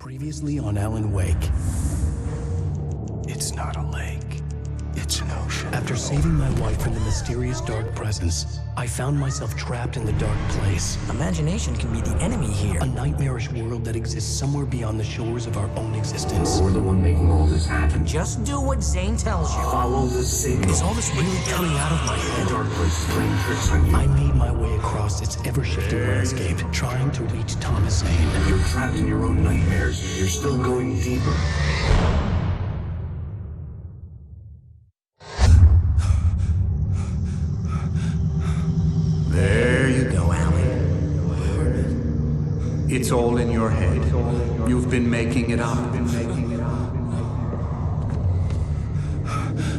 Previously on Alan Wake. It's not a lake. It's an ocean. After saving my wife from the mysterious dark presence, I found myself trapped in the dark place. Imagination can be the enemy here. A nightmarish world that exists somewhere beyond the shores of our own existence. We're the one making all this happen. Just do what Zane tells you. Follow the signal. Is all this really coming out of my head? The dark place is playing tricks on you. I made my way across its ever-shifting landscape, trying to reach Thomas Zane. You're trapped in your own nightmares. You're still going deeper. There you go, Alan. It's all in your head. You've been making it up.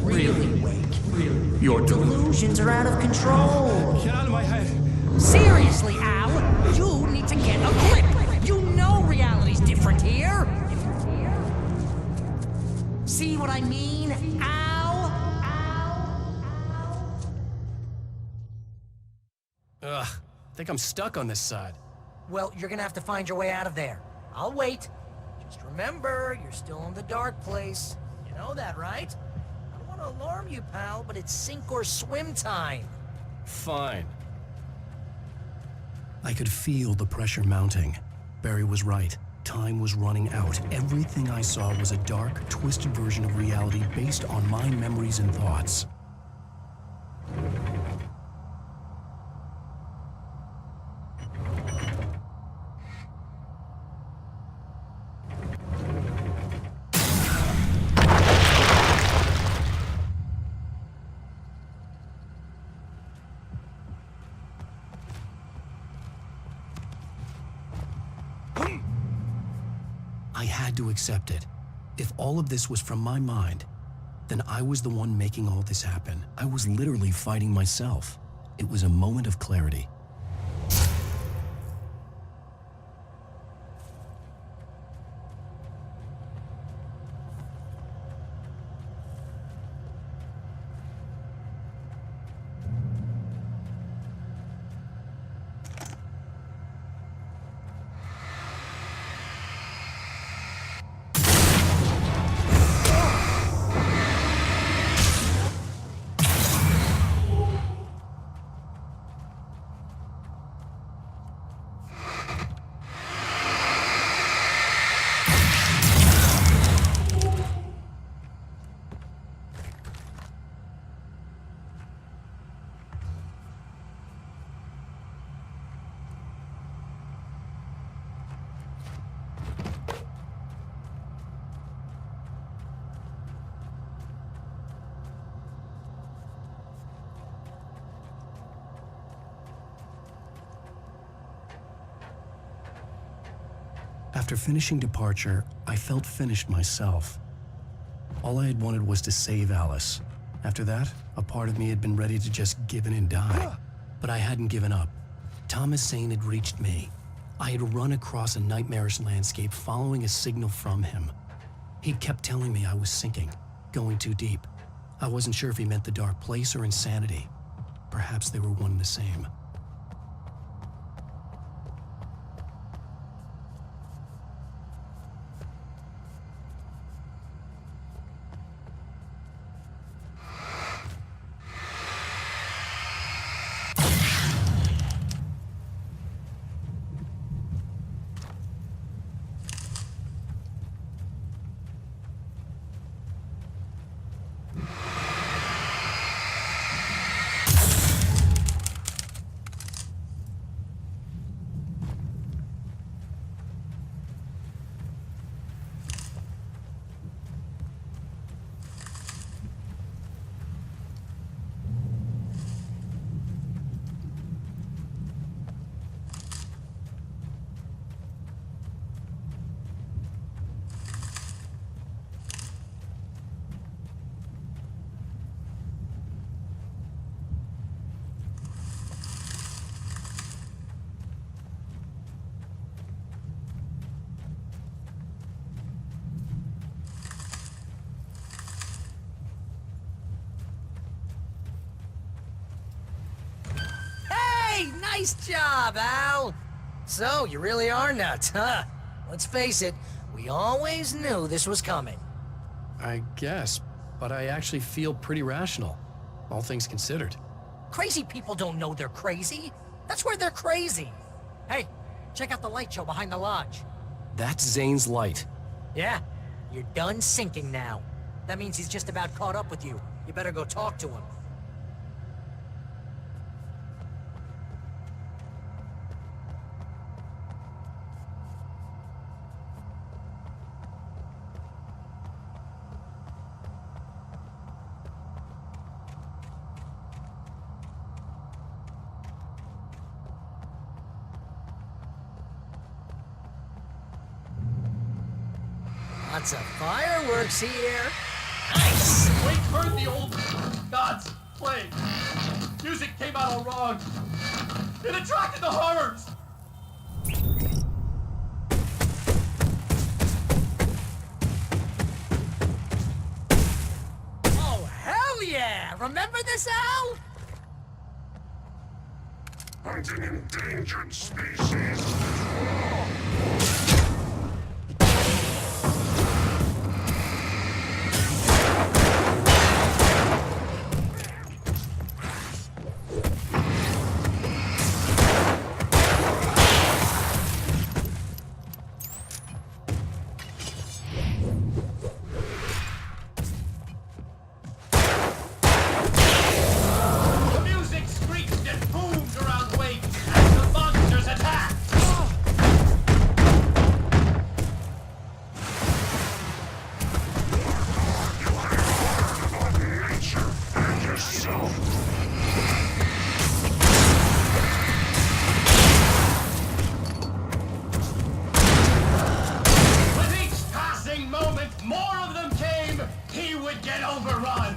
Really, Wake? Really? Your Delusions are out of control. Get out of my head. Seriously, Al, you need to get a grip. You know reality's different here. See what I mean, Al? Ugh, I think I'm stuck on this side. Well, you're gonna have to find your way out of there. I'll wait. Just remember, you're still in the dark place. You know that, right? I don't want to alarm you, pal, but it's sink or swim time. Fine. I could feel the pressure mounting. Barry was right. Time was running out. Everything I saw was a dark, twisted version of reality based on my memories and thoughts. I had to accept it. If all of this was from my mind, then I was the one making all this happen. I was literally fighting myself. It was a moment of clarity. After finishing Departure, I felt finished myself. All I had wanted was to save Alice. After that, a part of me had been ready to just give in and die. But I hadn't given up. Thomas Zane had reached me. I had run across a nightmarish landscape following a signal from him. He'd kept telling me I was sinking, going too deep. I wasn't sure if he meant the dark place or insanity. Perhaps they were one and the same. Nice job, Al! So, you really are nuts, huh? Let's face it, We always knew this was coming. I guess, but I actually feel pretty rational, all things considered. Crazy people don't know they're crazy. That's where they're crazy. Hey, check out the light show behind the lodge. That's Zane's light. Yeah, you're done sinking now. That means he's just about caught up with you. You better go talk to him. Lots of fireworks here. Nice! Wait, heard the old gods play. Music came out all wrong. It attracted the horrors. Oh, hell yeah! Remember this, Al? Hunting endangered species. The music screeched and boomed around Wake as the monsters attacked. Nature and yourself. With each passing moment, more of them came. He would get overrun.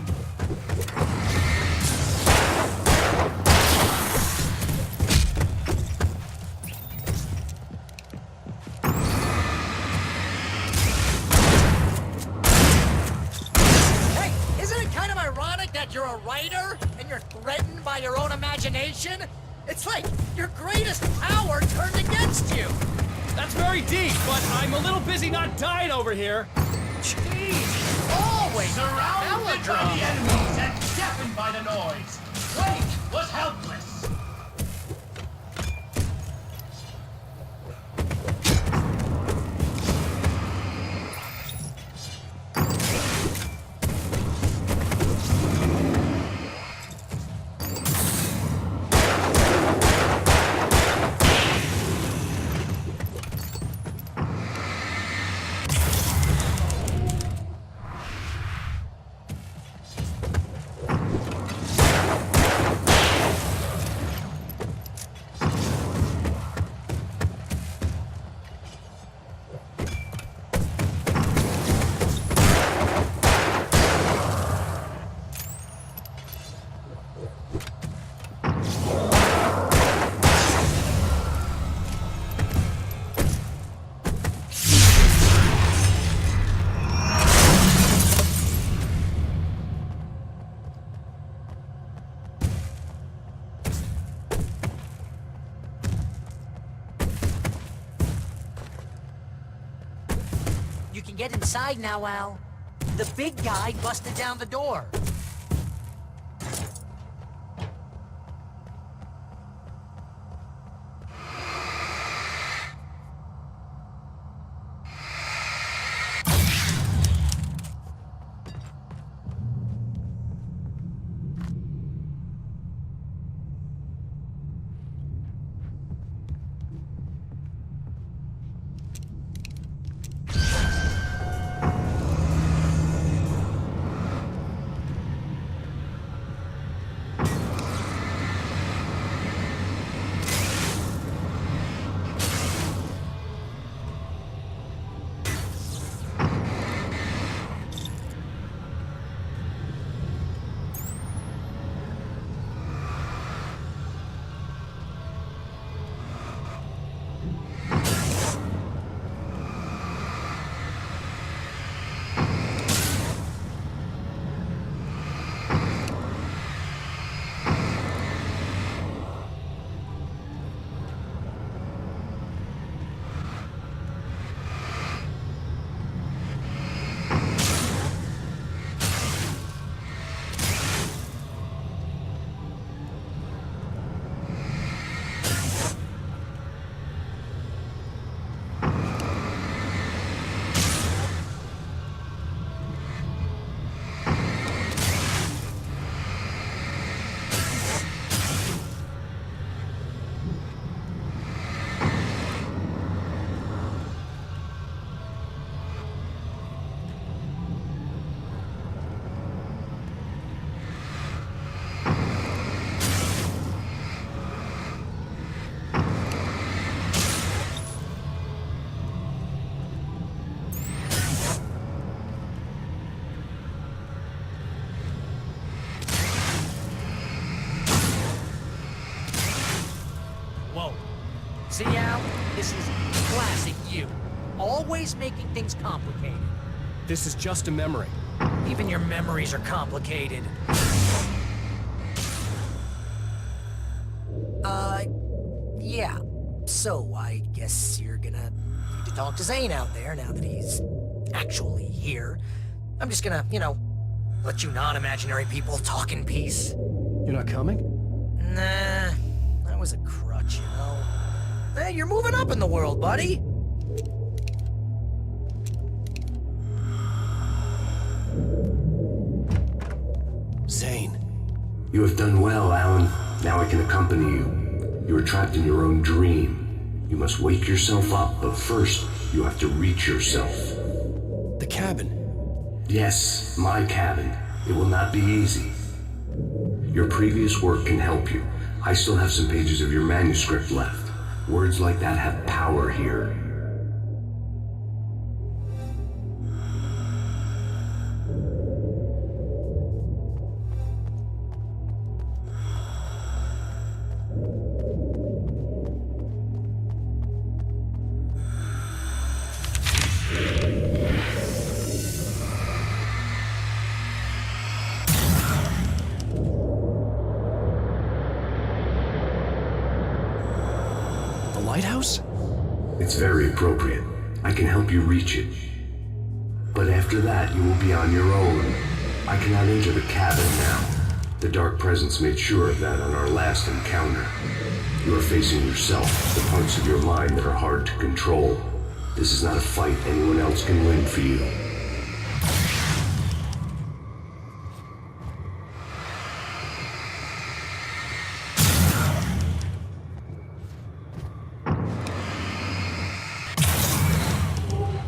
Hey, isn't it kind of ironic that you're a writer and you're threatened by your own imagination? It's like your greatest power turned against you. That's very deep, but I'm a little busy not dying over here. Jeez, always Surrounded by melodrama. the enemies and deafened by the noise, Wake was helpless. You can get inside now, Al. The big guy busted down the door. This is classic you. Always making things complicated. This is just a memory. Even your memories are complicated. Yeah. So, I guess you're gonna need to talk to Zane out there now that he's actually here. I'm just gonna, let you non-imaginary people talk in peace. You're not coming? Nah, that was a crutch, Hey, you're moving up in the world, buddy. Zane. You have done well, Alan. Now I can accompany you. You are trapped in your own dream. You must wake yourself up, but first, you have to reach yourself. The cabin. Yes, my cabin. It will not be easy. Your previous work can help you. I still have some pages of your manuscript left. Words like that have power here. Lighthouse? It's very appropriate. I can help you reach it. But after that, you will be on your own. I cannot enter the cabin now. The Dark Presence made sure of that on our last encounter. You are facing yourself, the parts of your mind that are hard to control. This is not a fight anyone else can win for you.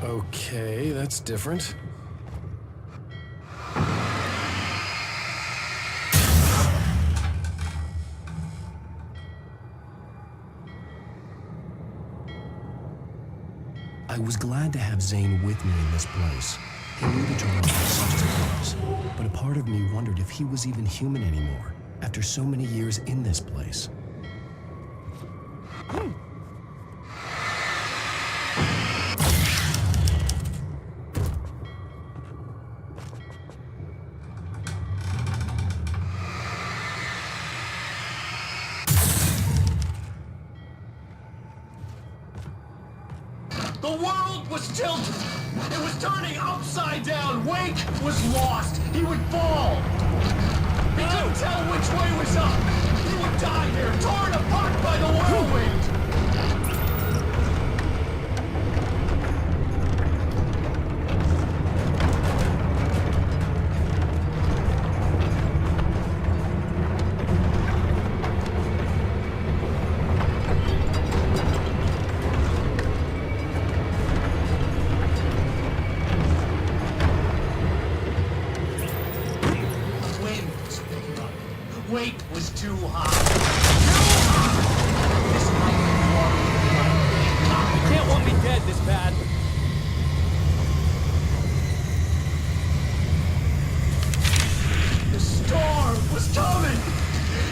Okay, that's different. I was glad to have Zane with me in this place. He knew the drama such as it was, but a part of me wondered if he was even human anymore after so many years in this place. The world was tilted. It was turning upside down. Wake was lost. He would fall. He couldn't tell which way was up. He would die here, torn apart by the whirlwind. Weight was too high. Too high! This might be water. You can't want me dead this bad. The storm was coming!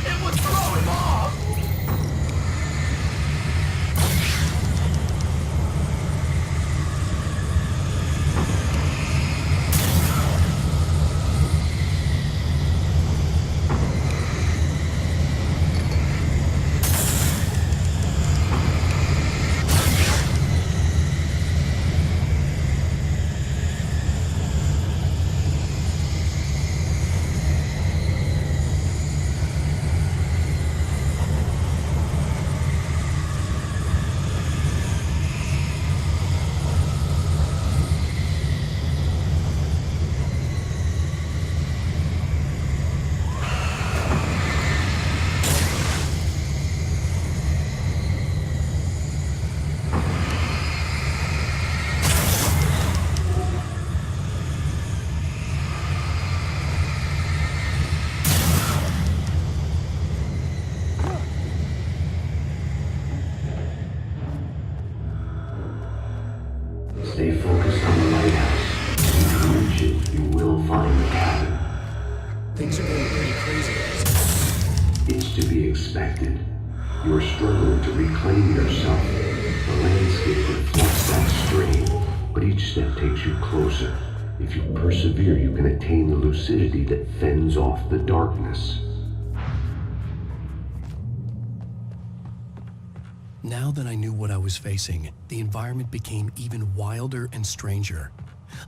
It would throw him off! Stay focused on the lighthouse. If you reach it, you will find the cabin. Things are getting pretty crazy. It's to be expected. You are struggling to reclaim yourself. The landscape reflects that strain, but each step takes you closer. If you persevere, you can attain the lucidity that fends off the darkness. Now that I knew what I was facing, the environment became even wilder and stranger.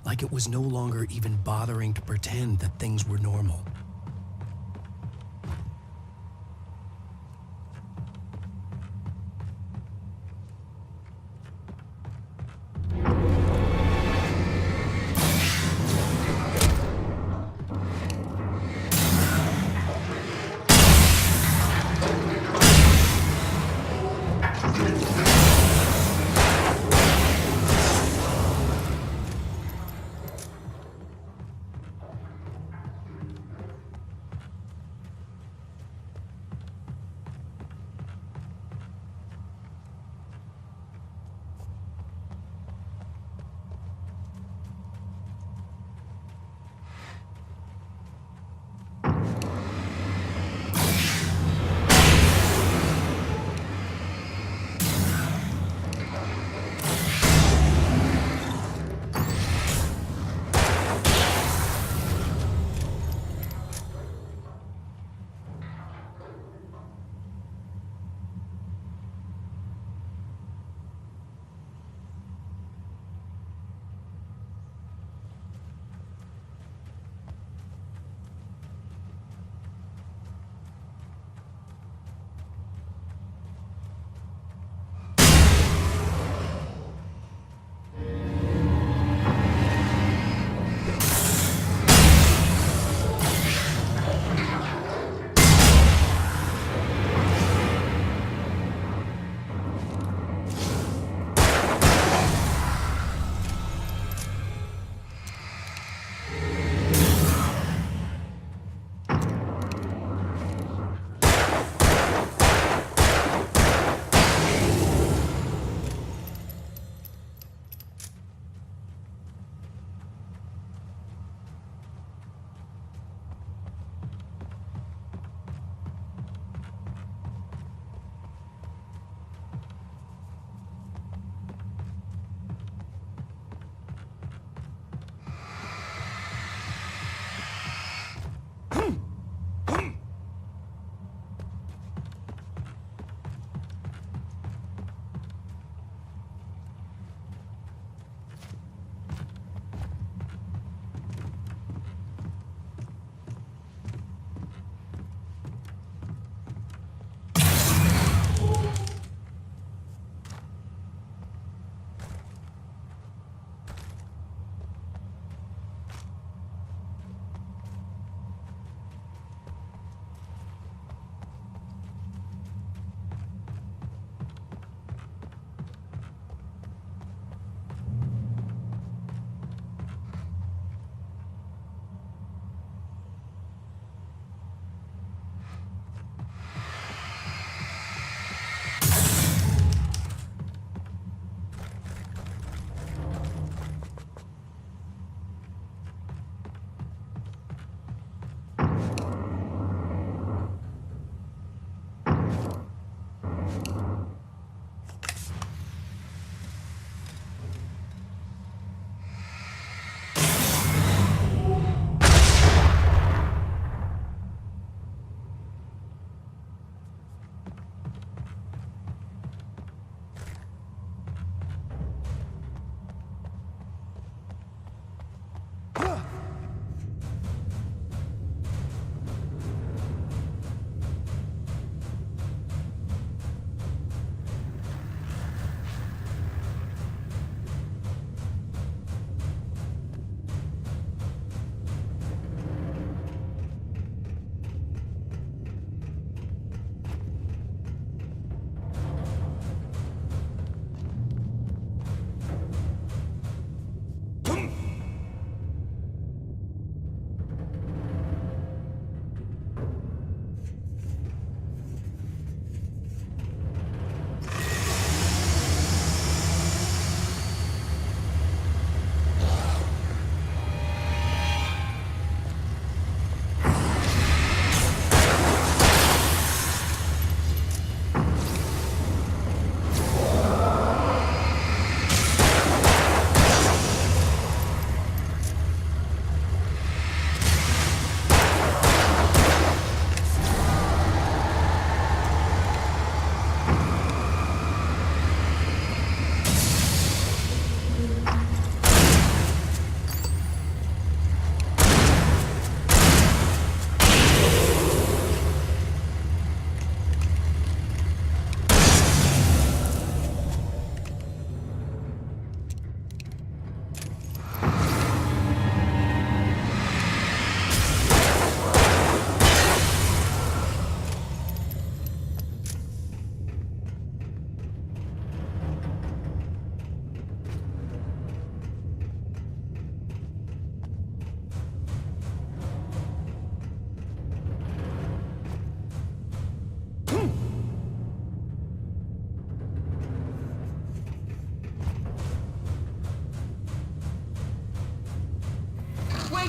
Like it was no longer even bothering to pretend that things were normal.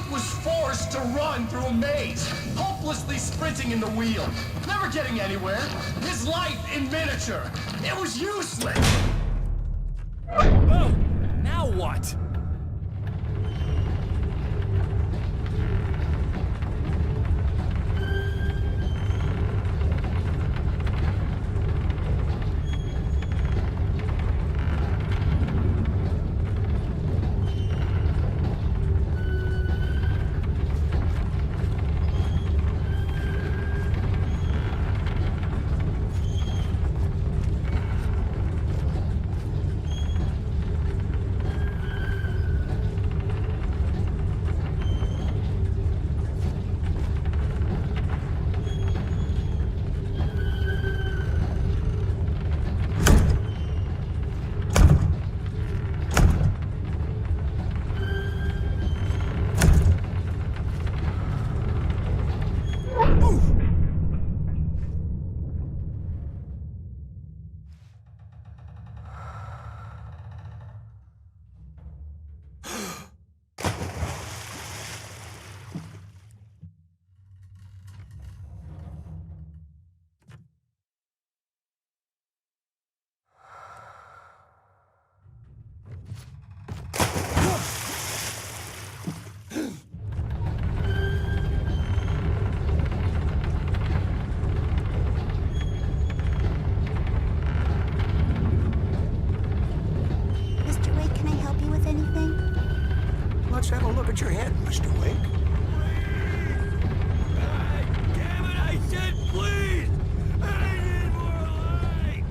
Wake was forced to run through a maze, hopelessly sprinting in the wheel, never getting anywhere. His life in miniature. It was useless. Oh, now what? Mr. Wake, can I help you with anything? Let's have a look at your head, Mr. Wake. Damn it, I said please! I need more light!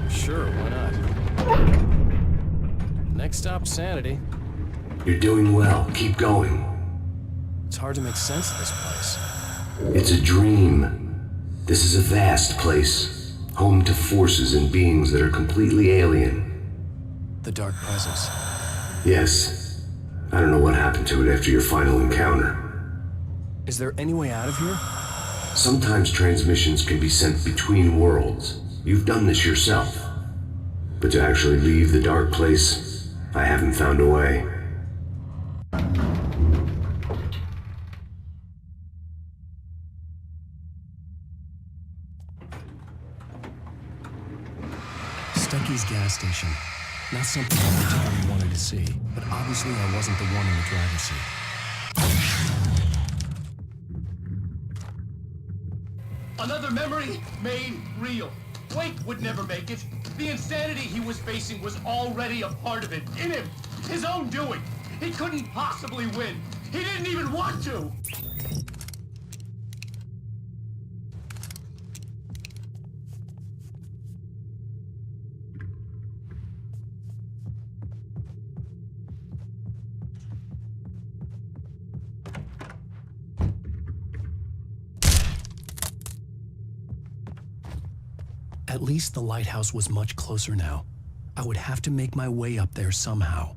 Sure, why not? Next stop, Sanity. You're doing well. Keep going. It's hard to make sense of this place. It's a dream. This is a vast place, home to forces and beings that are completely alien. The Dark Presence. Yes. I don't know what happened to it after your final encounter. Is there any way out of here? Sometimes transmissions can be sent between worlds. You've done this yourself. But to actually leave the dark place, I haven't found a way. Stucky's gas station. Not something I particularly wanted to see, but obviously I wasn't the one in the driver's seat. Another memory made real. Wake would never make it. The insanity he was facing was already a part of it, in him. His own doing. He couldn't possibly win. He didn't even want to. At least the lighthouse was much closer now. I would have to make my way up there somehow.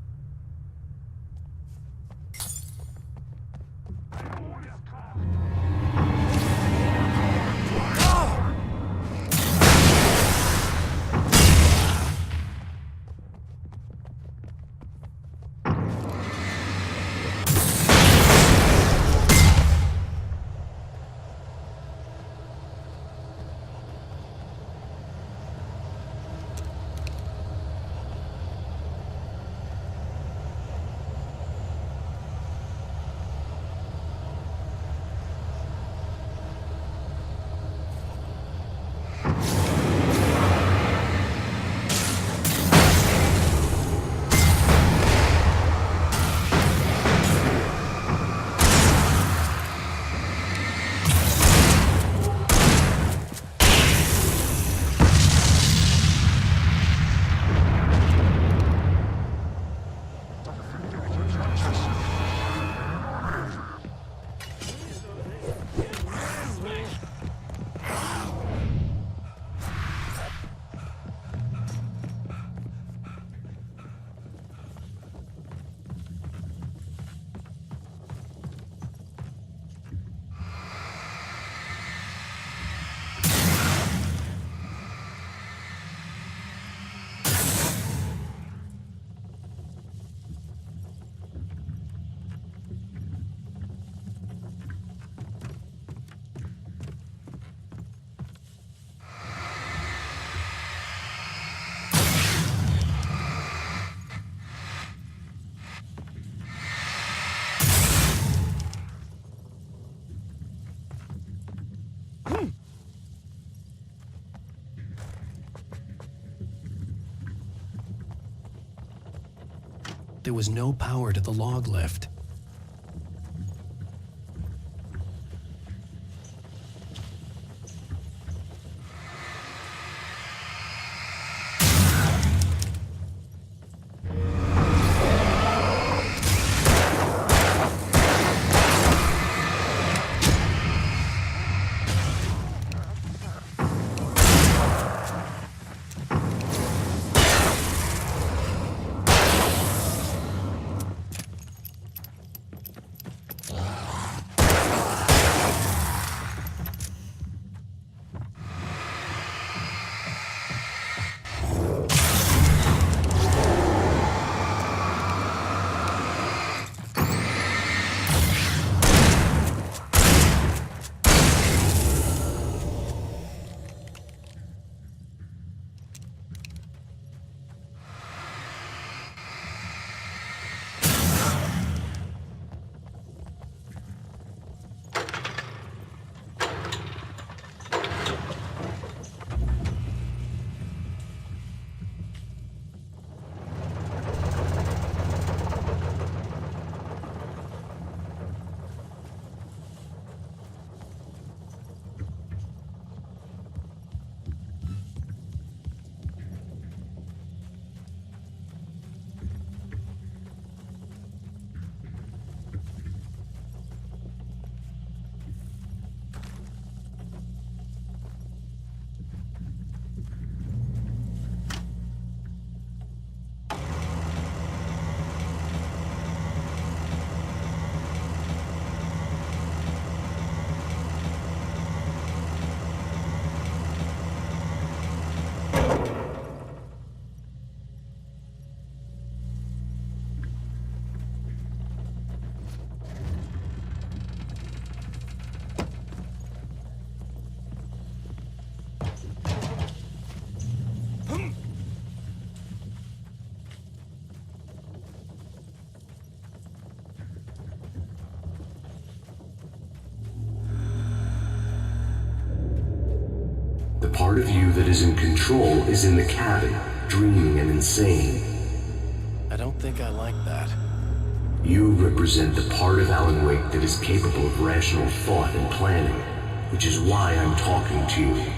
There was no power to the log lift. The part of you that is in control is in the cabin, dreaming and insane. I don't think I like that. You represent the part of Alan Wake that is capable of rational thought and planning, which is why I'm talking to you.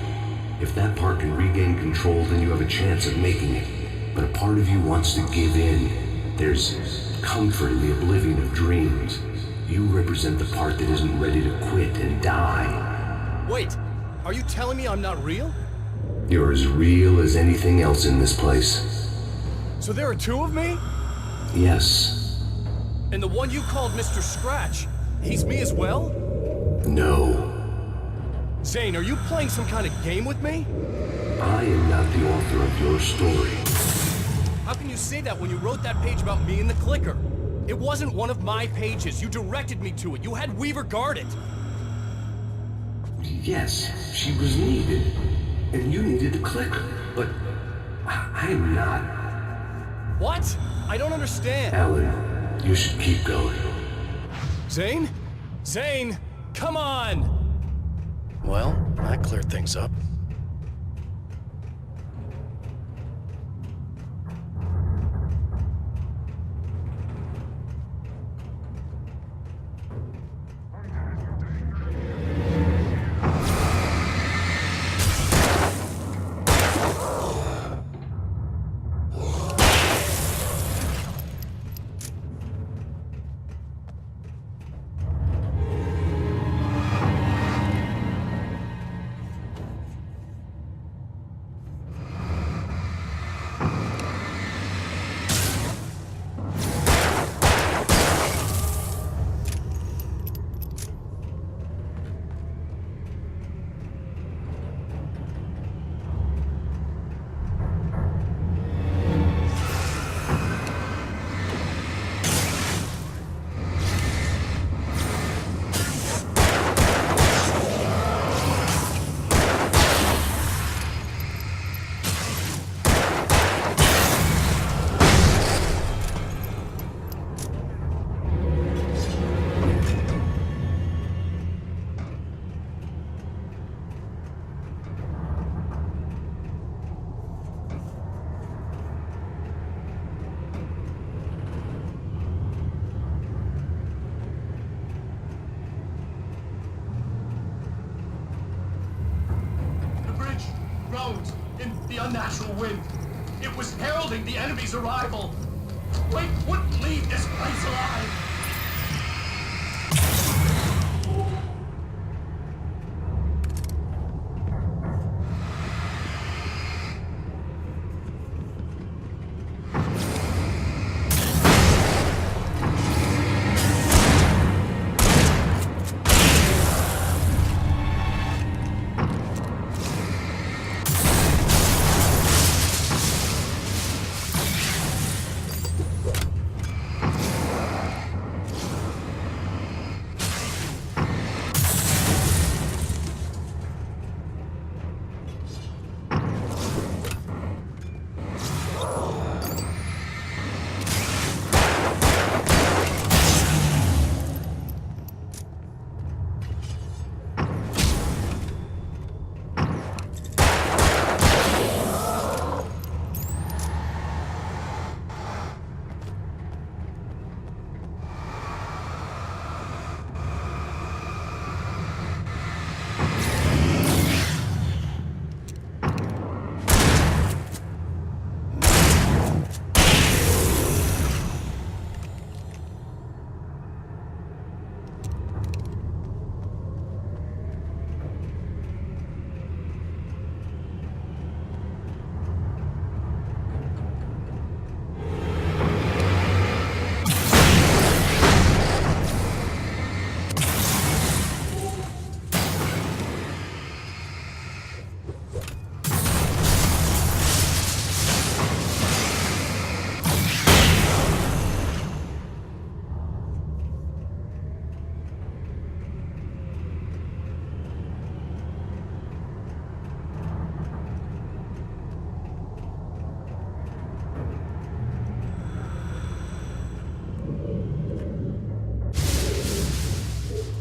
If that part can regain control, then you have a chance of making it. But a part of you wants to give in. There's comfort in the oblivion of dreams. You represent the part that isn't ready to quit and die. Wait, are you telling me I'm not real? You're as real as anything else in this place. So there are two of me? Yes. And the one you called Mr. Scratch, he's me as well? No. Zane, are you playing some kind of game with me? I am not the author of your story. How can you say that when you wrote that page about me in the clicker? It wasn't one of my pages. You directed me to it. You had Weaver guard it. Yes, she was needed. And you needed the clicker. But I'm not. What? I don't understand. Alan, you should keep going. Zane? Zane, come on! Well, that cleared things up. In the unnatural wind. It was heralding the enemy's arrival. Wake wouldn't leave this place alive.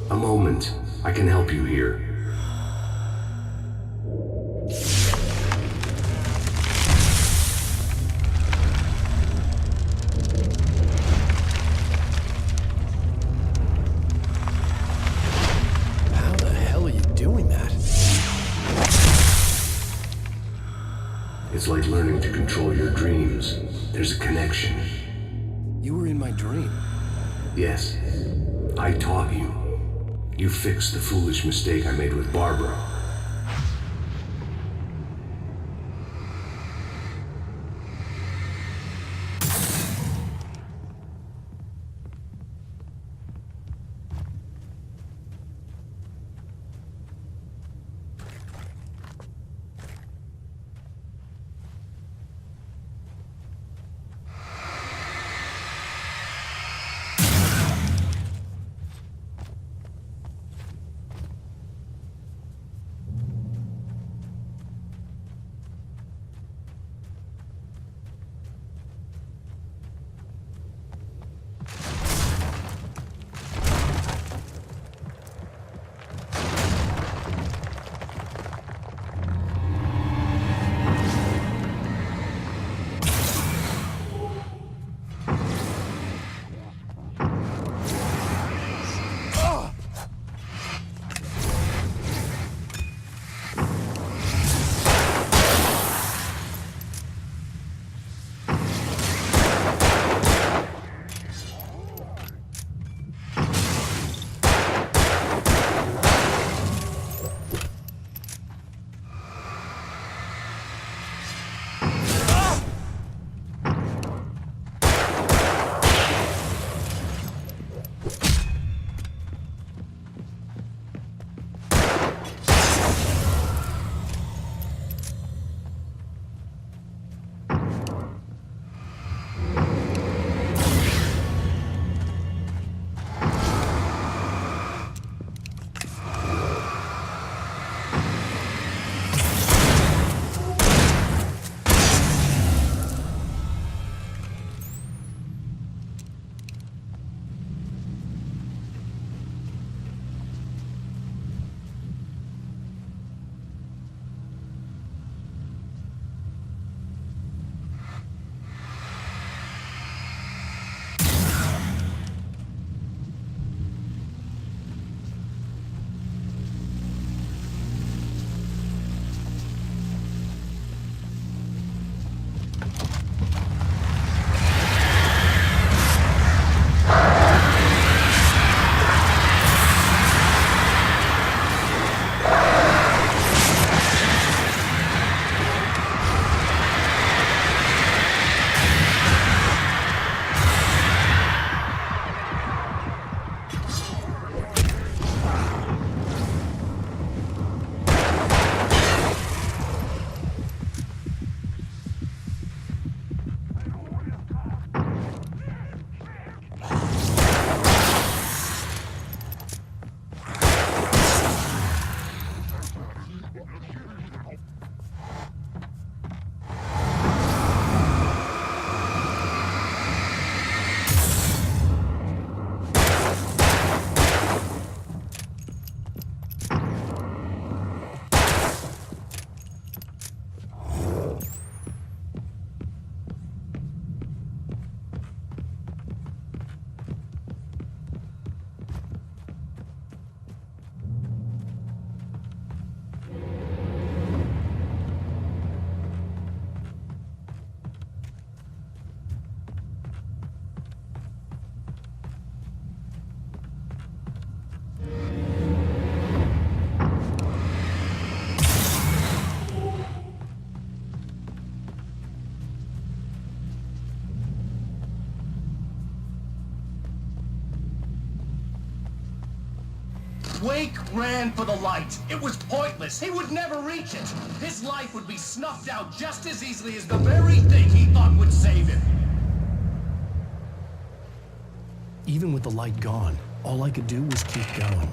A moment. I can help you here. How the hell are you doing that? It's like learning to control your dreams. There's a connection. You were in my dream. Yes. I taught you. You fixed the foolish mistake I made with Barbara. Wake ran for the light. It was pointless. He would never reach it. His life would be snuffed out just as easily as the very thing he thought would save him. Even with the light gone, all I could do was keep going.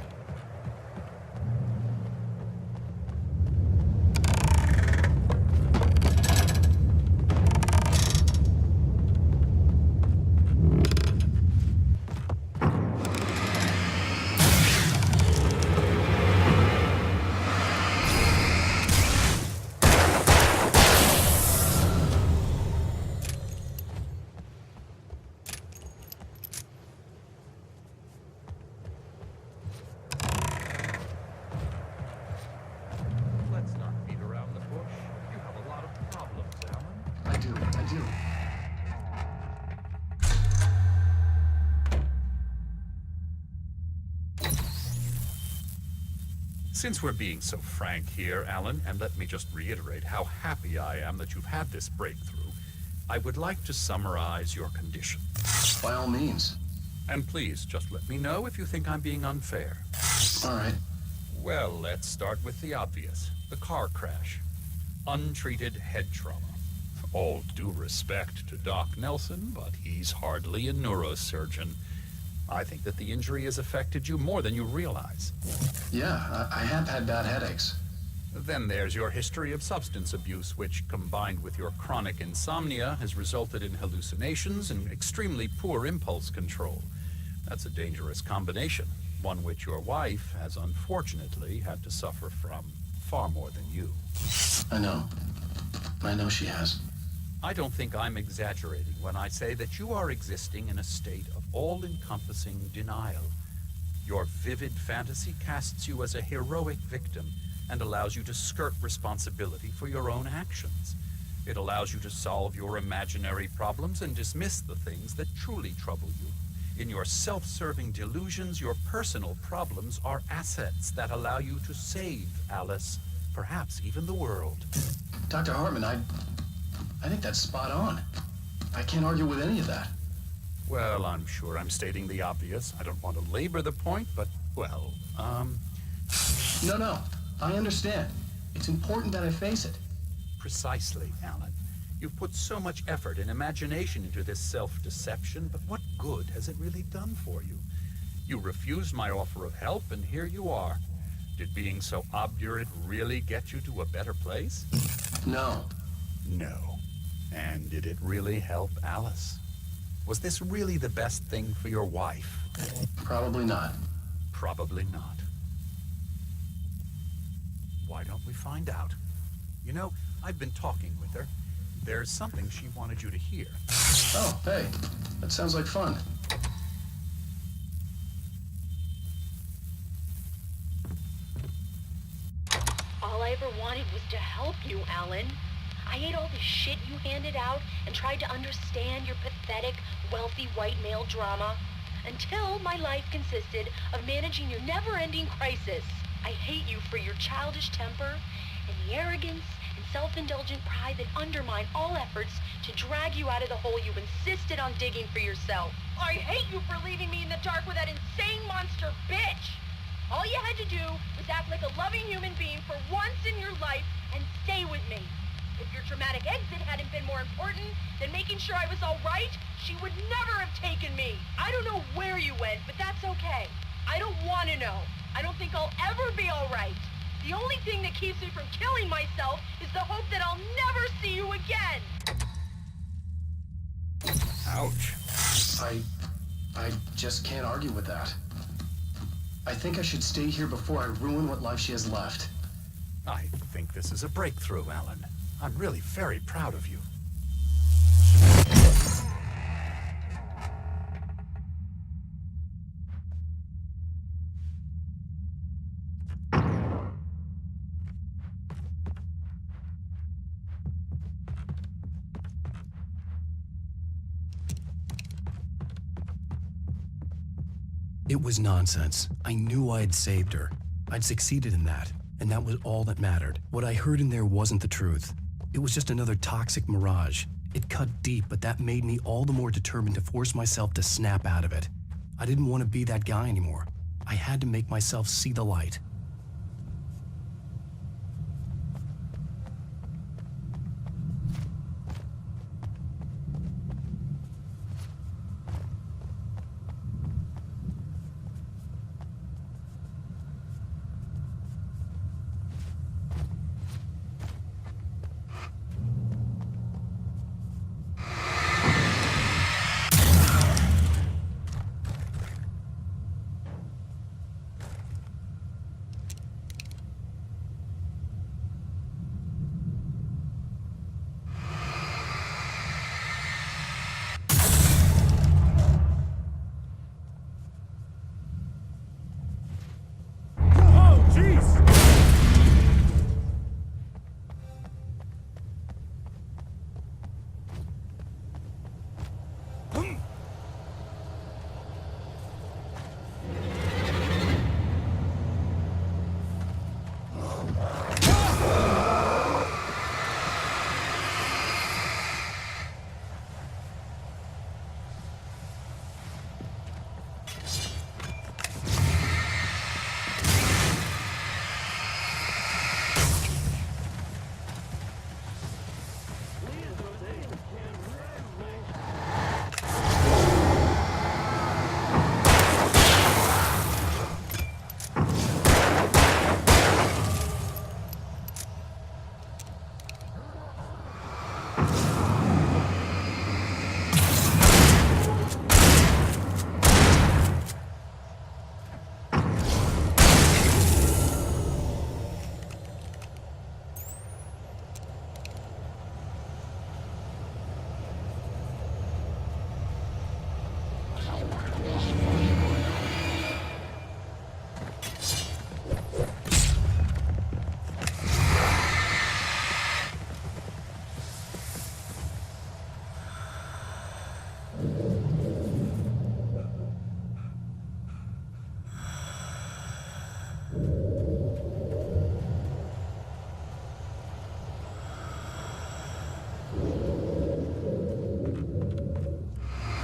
Let's not beat around the bush. You have a lot of problems, Alan. I do. Since we're being so frank here, Alan, and let me just reiterate how happy I am that you've had this breakthrough, I would like to summarize your condition. By all means. And please, just let me know if you think I'm being unfair. All right. Well, let's start with the obvious. The car crash. Untreated head trauma. All due respect to Doc Nelson, but he's hardly a neurosurgeon. I think that the injury has affected you more than you realize. Yeah, I have had bad headaches. Then there's your history of substance abuse, which, combined with your chronic insomnia, has resulted in hallucinations and extremely poor impulse control. That's a dangerous combination, one which your wife has unfortunately had to suffer from far more than you. I know she has. I don't think I'm exaggerating when I say that you are existing in a state of all-encompassing denial. Your vivid fantasy casts you as a heroic victim and allows you to skirt responsibility for your own actions. It allows you to solve your imaginary problems and dismiss the things that truly trouble you. In your self-serving delusions, your personal problems are assets that allow you to save Alice, perhaps even the world. Dr. Hartman, I think that's spot on. I can't argue with any of that. Well, I'm sure I'm stating the obvious. I don't want to labor the point, but, well, No, I understand. It's important that I face it. Precisely, Alan. You've put so much effort and imagination into this self-deception, but what good has it really done for you? You refused my offer of help, and here you are. Did being so obdurate really get you to a better place? No. No. And did it really help Alice? Was this really the best thing for your wife? Probably not. Probably not. Why don't we find out? You know, I've been talking with her. There's something she wanted you to hear. Oh, hey. That sounds like fun. All I ever wanted was to help you, Alan. I ate all the shit you handed out and tried to understand your pathetic, wealthy white male drama until my life consisted of managing your never-ending crisis. I hate you for your childish temper and the arrogance and self-indulgent pride that undermine all efforts to drag you out of the hole you insisted on digging for yourself. I hate you for leaving me in the dark with that insane monster bitch! All you had to do was act like a loving human being for once in your life and stay with me. If your traumatic exit hadn't been more important than making sure I was all right, she would never have taken me. I don't know where you went, but that's okay. I don't want to know. I don't think I'll ever be all right. The only thing that keeps me from killing myself is the hope that I'll never see you again. Ouch. I just can't argue with that. I think I should stay here before I ruin what life she has left. I think this is a breakthrough, Alan. I'm really very proud of you. It was nonsense. I knew I had saved her. I'd succeeded in that, and that was all that mattered. What I heard in there wasn't the truth. It was just another toxic mirage. It cut deep, but that made me all the more determined to force myself to snap out of it. I didn't want to be that guy anymore. I had to make myself see the light. Oh, jeez!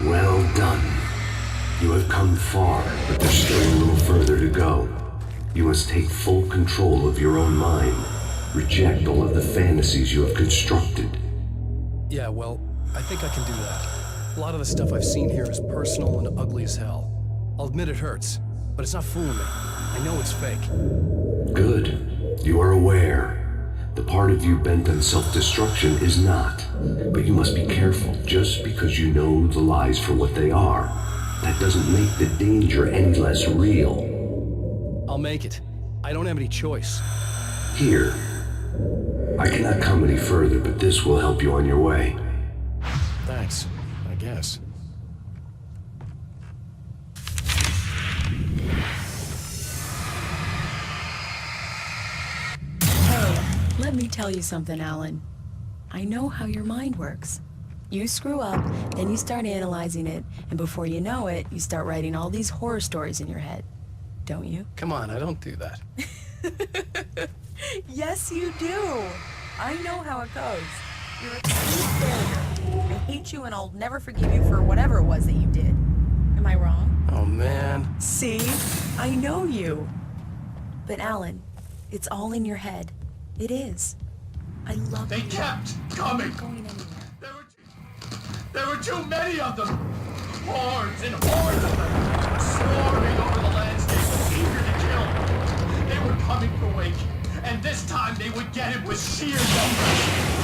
Well done. You have come far, but there's still a little further to go. You must take full control of your own mind. Reject all of the fantasies you have constructed. Yeah, well, I think I can do that. A lot of the stuff I've seen here is personal and ugly as hell. I'll admit it hurts, but it's not fooling me. I know it's fake. Good. You are aware. The part of you bent on self-destruction is not. But you must be careful. Just because you know the lies for what they are, that doesn't make the danger any less real. I'll make it. I don't have any choice. Here. I cannot come any further, but this will help you on your way. Thanks, I guess. Let me tell you something, Alan. I know how your mind works. You screw up, then you start analyzing it, and before you know it, you start writing all these horror stories in your head. Don't you? Come on, I don't do that. Yes, you do. I know how it goes. You're a complete failure. I hate you and I'll never forgive you for whatever it was that you did. Am I wrong? Oh, man. See? I know you. But Alan, it's all in your head. It is. I love They you. kept coming. Not going anywhere. There were too many of them. Hordes and hordes of them, swarming over the landscape, eager to kill. They were coming for Wake, and this time they would get it with sheer numbers.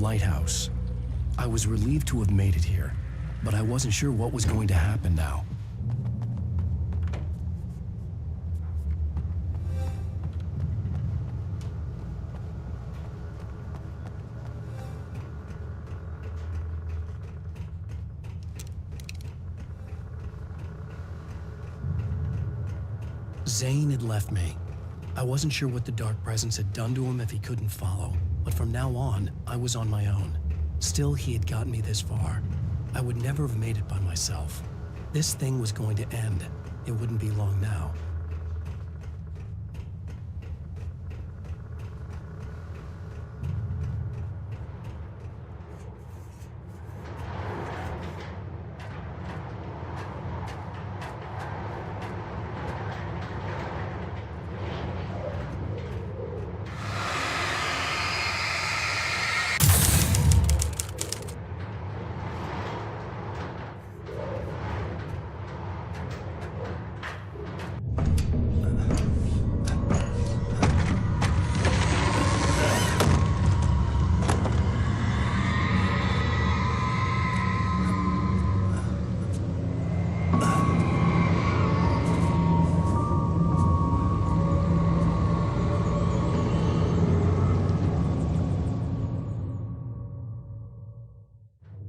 lighthouse. I was relieved to have made it here, but I wasn't sure what was going to happen now. Zane had left me. I wasn't sure what the Dark Presence had done to him if he couldn't follow, but from now on, I was on my own. Still, he had gotten me this far. I would never have made it by myself. This thing was going to end. It wouldn't be long now.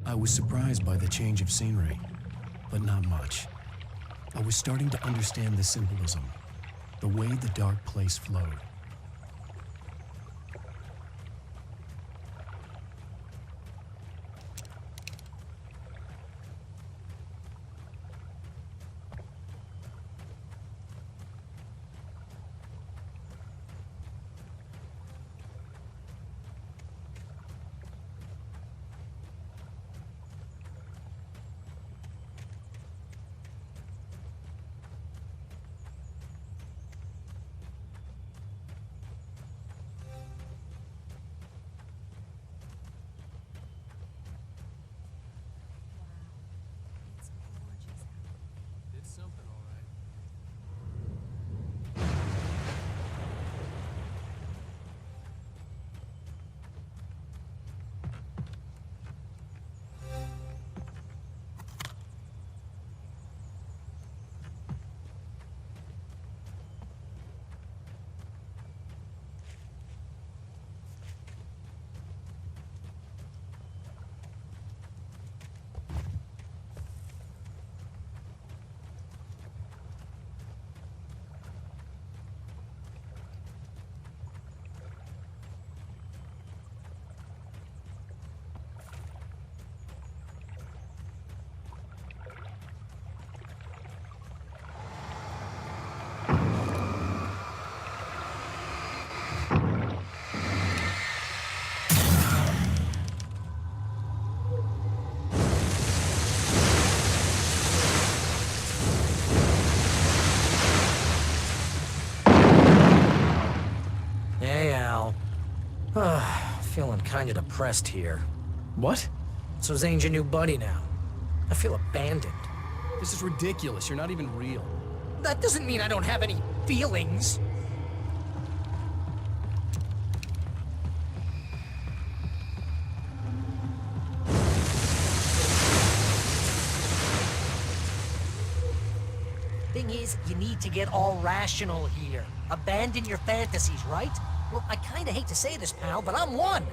I was surprised by the change of scenery, but not much. I was starting to understand the symbolism, the way the dark place flowed. Feeling kinda depressed here. What? So Zane's your new buddy now. I feel abandoned. This is ridiculous. You're not even real. That doesn't mean I don't have any feelings. Thing is, you need to get all rational here. Abandon your fantasies, right? Well, I kinda hate to say this, pal, but I'm one.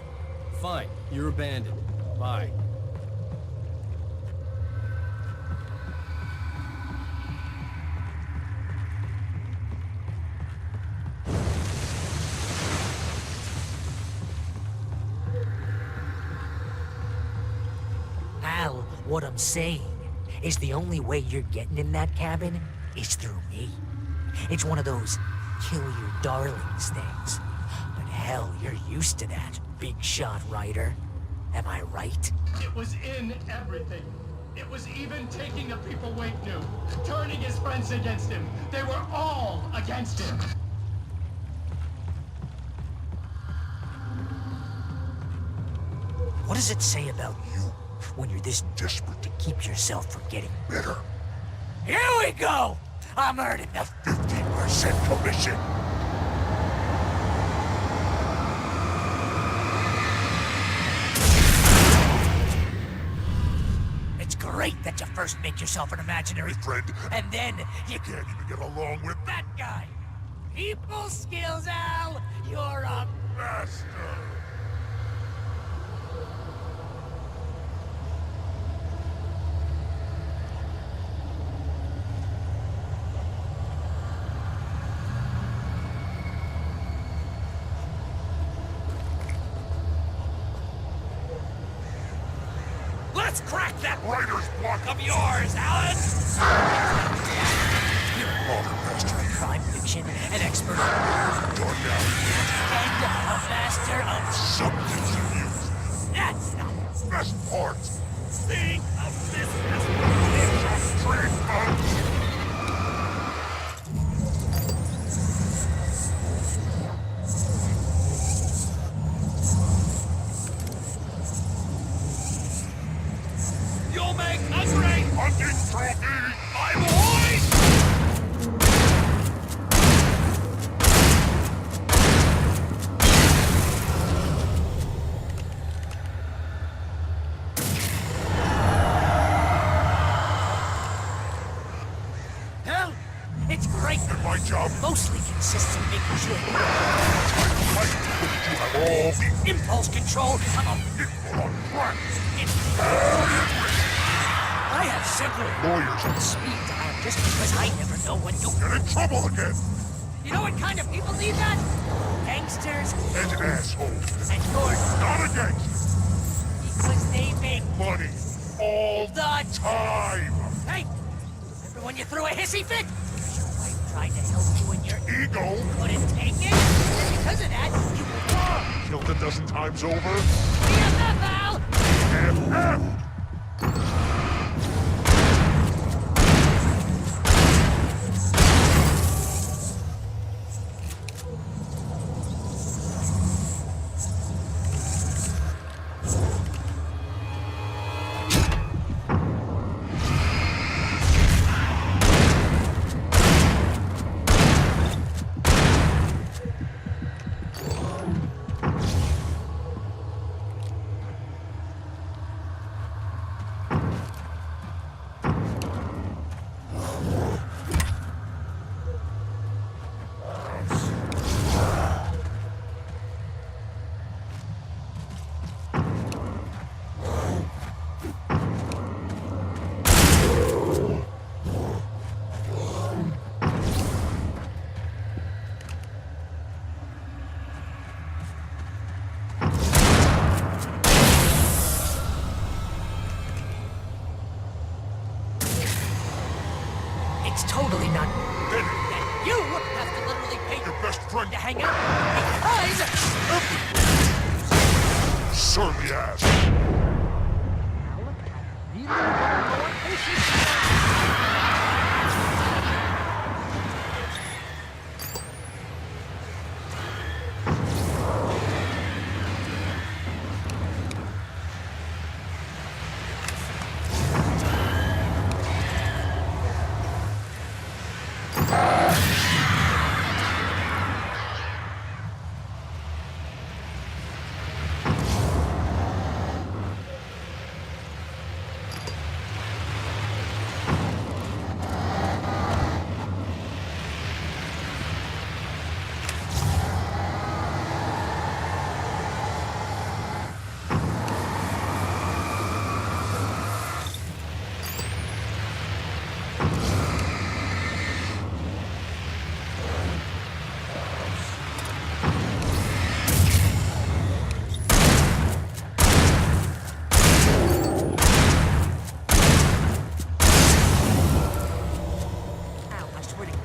Fine. You're abandoned. Bye. Al, what I'm saying is the only way you're getting in that cabin is through me. It's one of those kill your darlings things. But hell, you're used to that, big shot writer. Am I right? It was in everything. It was even taking the people Wake knew, turning his friends against him. They were all against him. What does it say about you when you're this desperate to keep yourself from getting bitter? Here we go! I'm earning the 15% commission. great that you first make yourself an imaginary Friend, and then you can't even get along with that guy. People skills, Al. You're a master. Let's crack that Writer's block of yours, Alan! You're a master of crime fiction, an expert on Dark alley. and a master of Substance abuse. that's not Best parts. think of this as Treatment. you'll make a great Hunting trophy. my boys! Hell, it's great. And my job Mostly consists of making sure is to fight. You have all the impulse control. I'm a people on crack. I have several Lawyers on speed dial just because I never know when you... get in trouble again. You know what kind of people need that? Gangsters And assholes. and you're Not a gangster. because they make Money. All the... time. Hey! Remember when you threw a hissy fit? Your wife tried to help you and your Ego. couldn't take it? And because of that, you were Killed a dozen times over. BFF, Al! FF. It's totally not... that you have to literally pay Your best friend to hang out because... certainly has.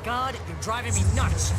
God, you're driving me nuts.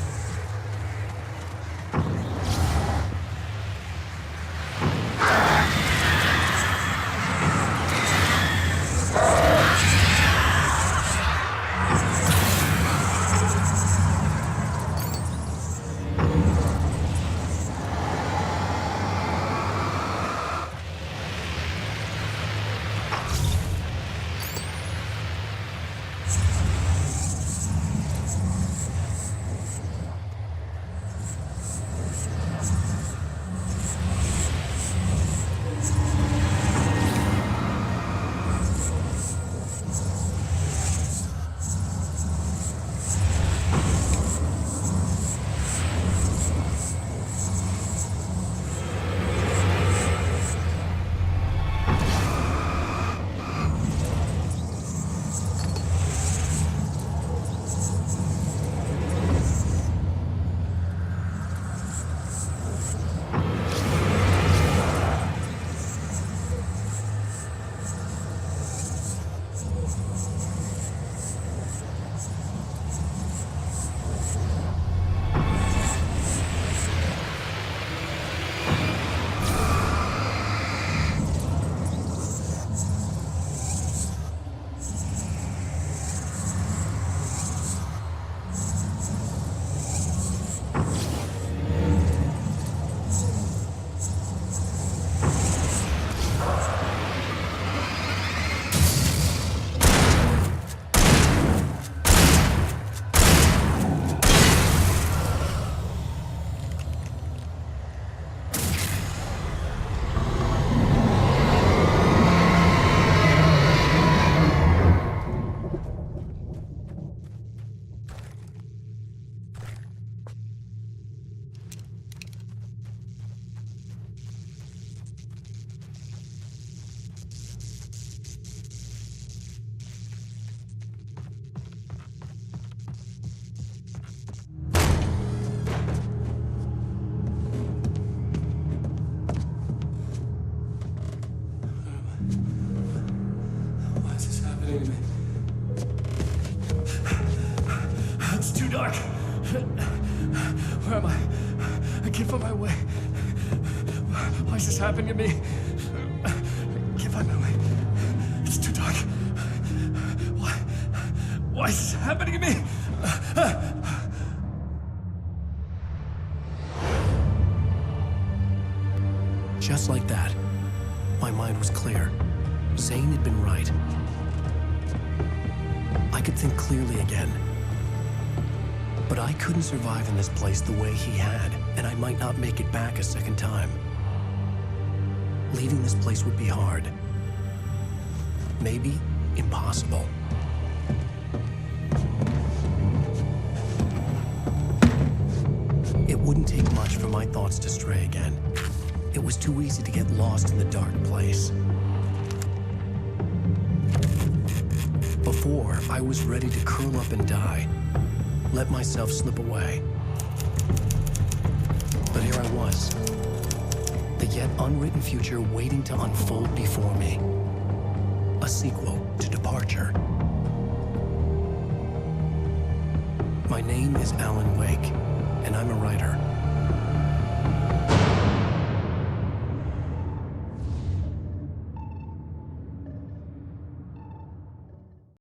dark. Where am I? I can't find my way. Why is this happening to me? I can't find my way. It's too dark. Why is this happening to me? Just like that, my mind was clear. Zane had been right. I could think clearly again. But I couldn't survive in this place the way he had, and I might not make it back a second time. Leaving this place would be hard. Maybe impossible. It wouldn't take much for my thoughts to stray again. It was too easy to get lost in the dark place. Before, I was ready to curl up and die, let myself slip away. But here I was, the yet unwritten future waiting to unfold before me. A sequel to Departure. My name is Alan Wake, and I'm a writer.